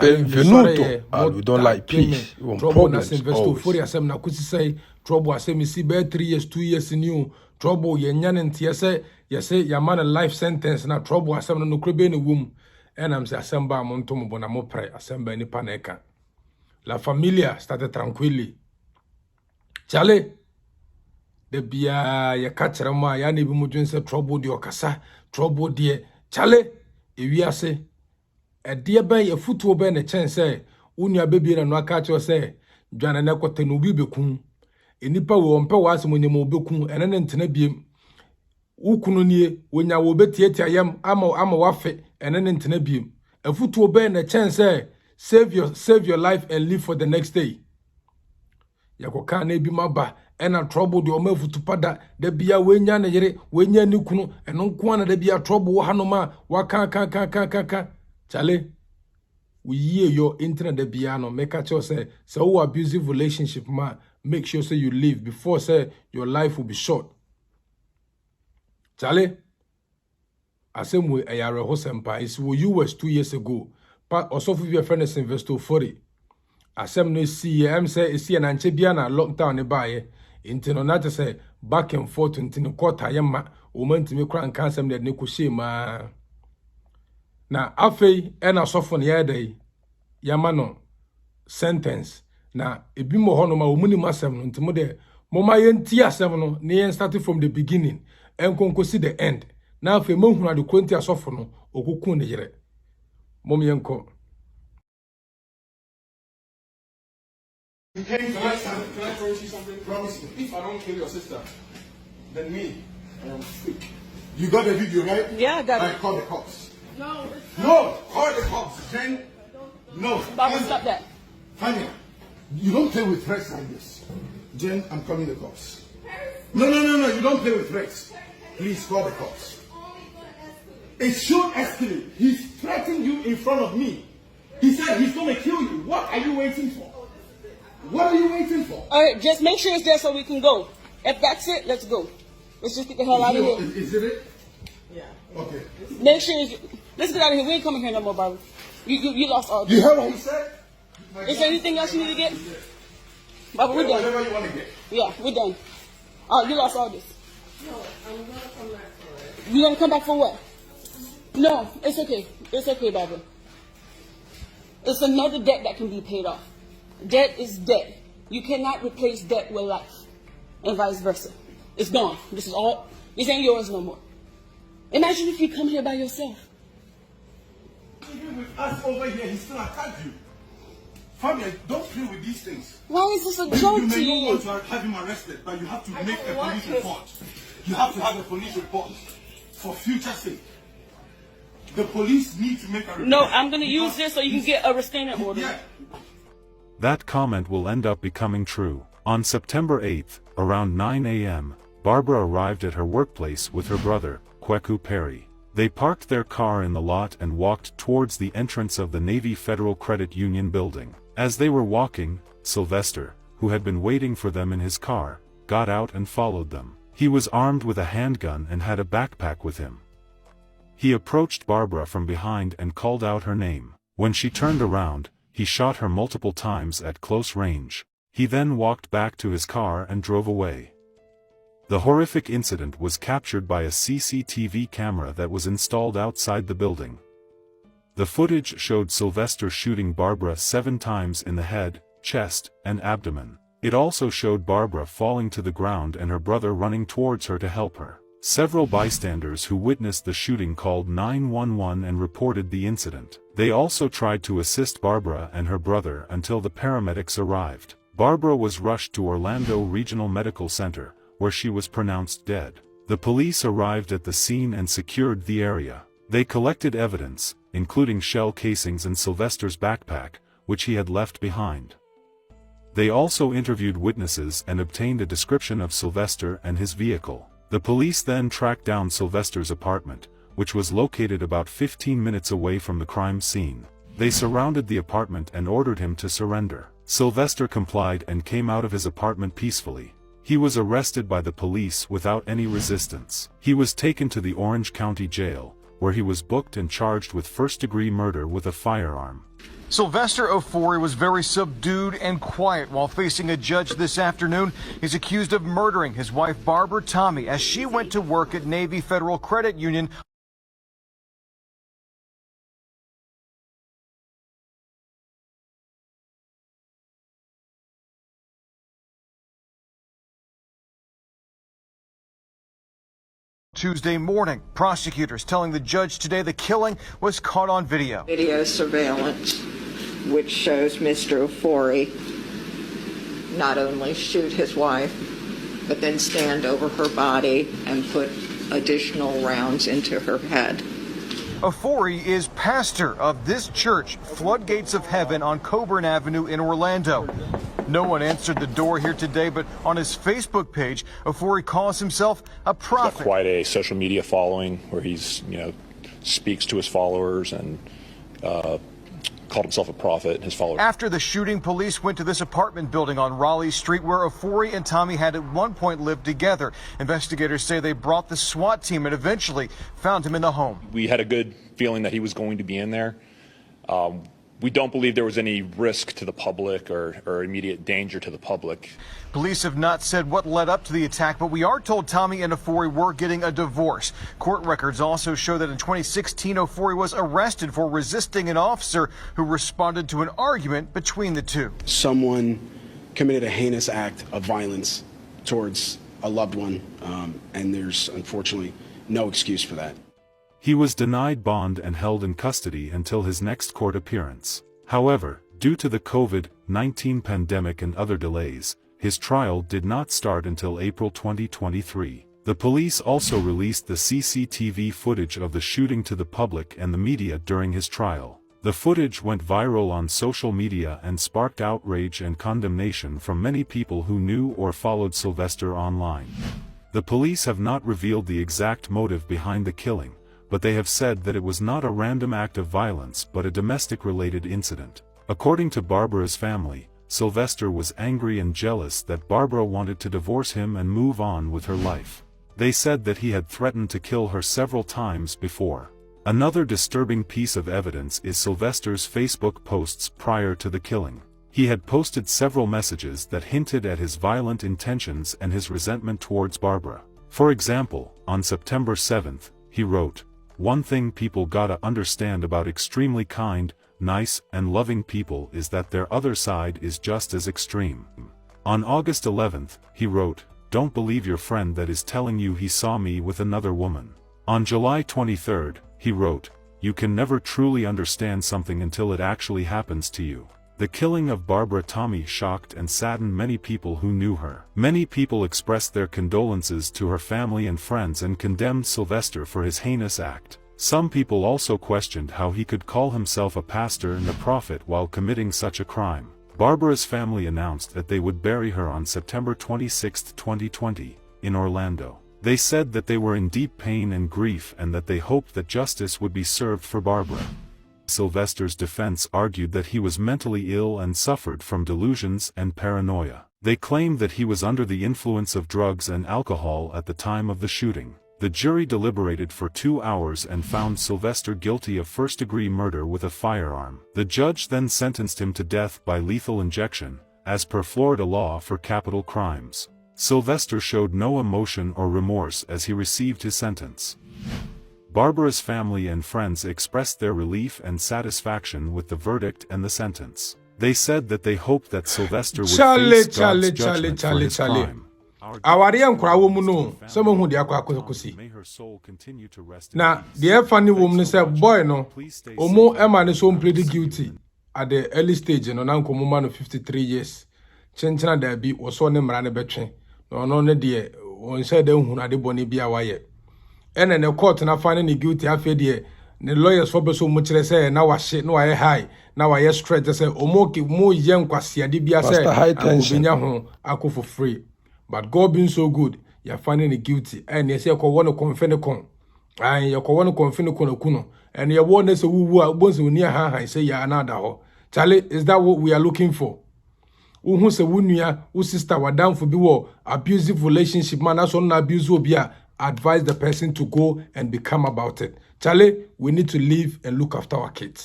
Benvenuto al We Don't Like Peace. Problems always. For asem na kusi say trouble asem si be 3 years 2 years new trouble ye nyane ntia say ye say ya man a life sentence na trouble asem no krebe ne wom enam say asem ba mo ntom bo na mo pre asem ba nipa na eka. La familia started tranquilly. Chale de bia ye ka kire mo ya na bi mo dwen say trouble de okasa trouble de chale ewi ase edie ben ye futuo ben ne chen say unua bebie na no aka che say dwane na kote no bi bekun enipa wo mpe wa asem onyem obekun ene ne ntena biem ukunu nie wonya wo betietia yam ama wafe ene ne ntena biem afutuo ben ne chen say save your life and live for the next day yakoka na bi maba ena trouble de o mafutu pada da bia wenya ne yere wenya ni kunu eno nko na da bia trouble wo hanoma waka chale we hear your internet da bia no make sure say so abusive relationship ma make sure say you leave before say your life will be short chale asem ayare hosempa is wo US 2 years ago but also for your friend is investor 40 asem no see am say see na nche bia na lockdown ne baaye inti no na say back and forth inti no quarter yema o mantimi kra nka asem ne ko shema na afei ena sofo ne yedai yama no sentence na ebi mo hono ma o muni masem no ntimo de mo ma yenti asem no ne yen start from the beginning enkonko see the end na afei mo hunu ade kwenti asofo no okukun ne yere mom yenko. You came to last time. Can I promise you something? Promise me. If I don't kill your sister, then me, I am freak. You got the video, right? Yeah, I got it. Call the cops. No. No, call the cops. Jen, no. Baba, stop that. Fania, you don't play with threats like this. Jen, I'm calling the cops. No. You don't play with threats. Please call the cops. It should escalate. He's threatening you in front of me. He said he's going to kill you. What are you waiting for? What are you waiting for? All right, just make sure it's there so we can go. If that's it, let's go. Let's just get the hell out of here. Is it it? Yeah. Okay. Make sure let's get out of here. We ain't coming here no more, Barbara. You lost all this. You heard what he said? Is there anything else you need to get? Barbara, we're done. Whatever you want to get. Yeah, we're done. You lost all this. No, I'm going to come back for it. You gonna come back for what? No, it's okay. It's okay, Barbara. It's another debt that can be paid off. Debt is debt. You cannot replace debt with life, and vice versa. It's gone. This ain't yours no more. Imagine if you come here by yourself. Even with us over here, he still attacked you. Fabian, don't play with these things. Why is this a joke to You may you? not want to have him arrested, but you have to make a police report. You have to have a police report for future sake. The police need to make a report. No, I'm going to use this so you can get a restraining order. Yeah. That comment will end up becoming true. On September 8th, around 9 a.m., Barbara arrived at her workplace with her brother, Kweku Perry. They parked their car in the lot and walked towards the entrance of the Navy Federal Credit Union building. As they were walking, Sylvester, who had been waiting for them in his car, got out and followed them. He was armed with a handgun and had a backpack with him. He approached Barbara from behind and called out her name. When she turned around, he shot her multiple times at close range. He then walked back to his car and drove away. The horrific incident was captured by a CCTV camera that was installed outside the building. The footage showed Sylvester shooting Barbara 7 times in the head, chest, and abdomen. It also showed Barbara falling to the ground and her brother running towards her to help her. Several bystanders who witnessed the shooting called 911 and reported the incident. They also tried to assist Barbara and her brother until the paramedics arrived. Barbara was rushed to Orlando Regional Medical Center, where she was pronounced dead. The police arrived at the scene and secured the area. They collected evidence, including shell casings and Sylvester's backpack, which he had left behind. They also interviewed witnesses and obtained a description of Sylvester and his vehicle. The police then tracked down Sylvester's apartment, which was located about 15 minutes away from the crime scene. They surrounded the apartment and ordered him to surrender. Sylvester complied and came out of his apartment peacefully. He was arrested by the police without any resistance. He was taken to the Orange County Jail, where he was booked and charged with first-degree murder with a firearm. Sylvester Ofori was very subdued and quiet while facing a judge this afternoon. He's accused of murdering his wife Barbara Tommy as she went to work at Navy Federal Credit Union. Tuesday morning, prosecutors telling the judge today the killing was caught on video. Video surveillance, which shows Mr. Ofori not only shoot his wife, but then stand over her body and put additional rounds into her head. Ofori is pastor of this church, Floodgates of Heaven on Coburn Avenue in Orlando. No one answered the door here today, but on his Facebook page, Ofori calls himself a prophet. He's got quite a social media following where he's, speaks to his followers and called himself a prophet and his followers. After the shooting, police went to this apartment building on Raleigh Street where Ofori and Tommy had at one point lived together. Investigators say they brought the SWAT team and eventually found him in the home. We had a good feeling that he was going to be in there. We don't believe there was any risk to the public or immediate danger to the public. Police have not said what led up to the attack, but we are told Tommy and Ofori were getting a divorce. Court records also show that in 2016, Ofori was arrested for resisting an officer who responded to an argument between the two. Someone committed a heinous act of violence towards a loved one, and there's unfortunately no excuse for that. He was denied bond and held in custody until his next court appearance. However, due to the COVID-19 pandemic and other delays, his trial did not start until April 2023. The police also released the CCTV footage of the shooting to the public and the media during his trial. The footage went viral on social media and sparked outrage and condemnation from many people who knew or followed Sylvester online. The police have not revealed the exact motive behind the killing, but they have said that it was not a random act of violence but a domestic-related incident. According to Barbara's family, Sylvester was angry and jealous that Barbara wanted to divorce him and move on with her life. They said that he had threatened to kill her several times before. Another disturbing piece of evidence is Sylvester's Facebook posts prior to the killing. He had posted several messages that hinted at his violent intentions and his resentment towards Barbara. For example, on September 7th, he wrote, "One thing people gotta understand about extremely kind, nice, and loving people is that their other side is just as extreme." On August 11th, he wrote, "Don't believe your friend that is telling you he saw me with another woman." On July 23rd, he wrote, "You can never truly understand something until it actually happens to you." The killing of Barbara Tommy shocked and saddened many people who knew her. Many people expressed their condolences to her family and friends and condemned Sylvester for his heinous act. Some people also questioned how he could call himself a pastor and a prophet while committing such a crime. Barbara's family announced that they would bury her on September 26, 2020, in Orlando. They said that they were in deep pain and grief and that they hoped that justice would be served for Barbara. Sylvester's defense argued that he was mentally ill and suffered from delusions and paranoia. They claimed that he was under the influence of drugs and alcohol at the time of the shooting. The jury deliberated for 2 hours and found Sylvester guilty of first-degree murder with a firearm. The judge then sentenced him to death by lethal injection, as per Florida law for capital crimes. Sylvester showed no emotion or remorse as he received his sentence. Barbara's family and friends expressed their relief and satisfaction with the verdict and the sentence. They said that they hoped that Sylvester would face God's judgment for his crime. Awari ankurawo mu no se mo hu de akwakosi May her soul continue to rest in na peace. the funny woman say boy no omo ema ne so plead guilty at the early stage no na nkomo ma no 53 years chenchena da bi wo so ne mra ne betwe no ne de won say da hu na de boni bia waye ene ne court na fa ne guilty afa de ne lawyers for beso mu kire say na wahye na waye high na waye straight say omo ki mu ye nkwase de bia say obinya ho akofo free. But God being so good, you're finding it guilty. And you say, "Ko want to confine con." And you want to confine con. And you want to say, "Who bones will near her?" Say, "Ya another ho." Charlie, is that what we are looking for? Who say, "Who sister were down for be war abusive relationship?" Man, that's on abuse. Advise the person to go and become about it. Charlie, we need to live and look after our kids.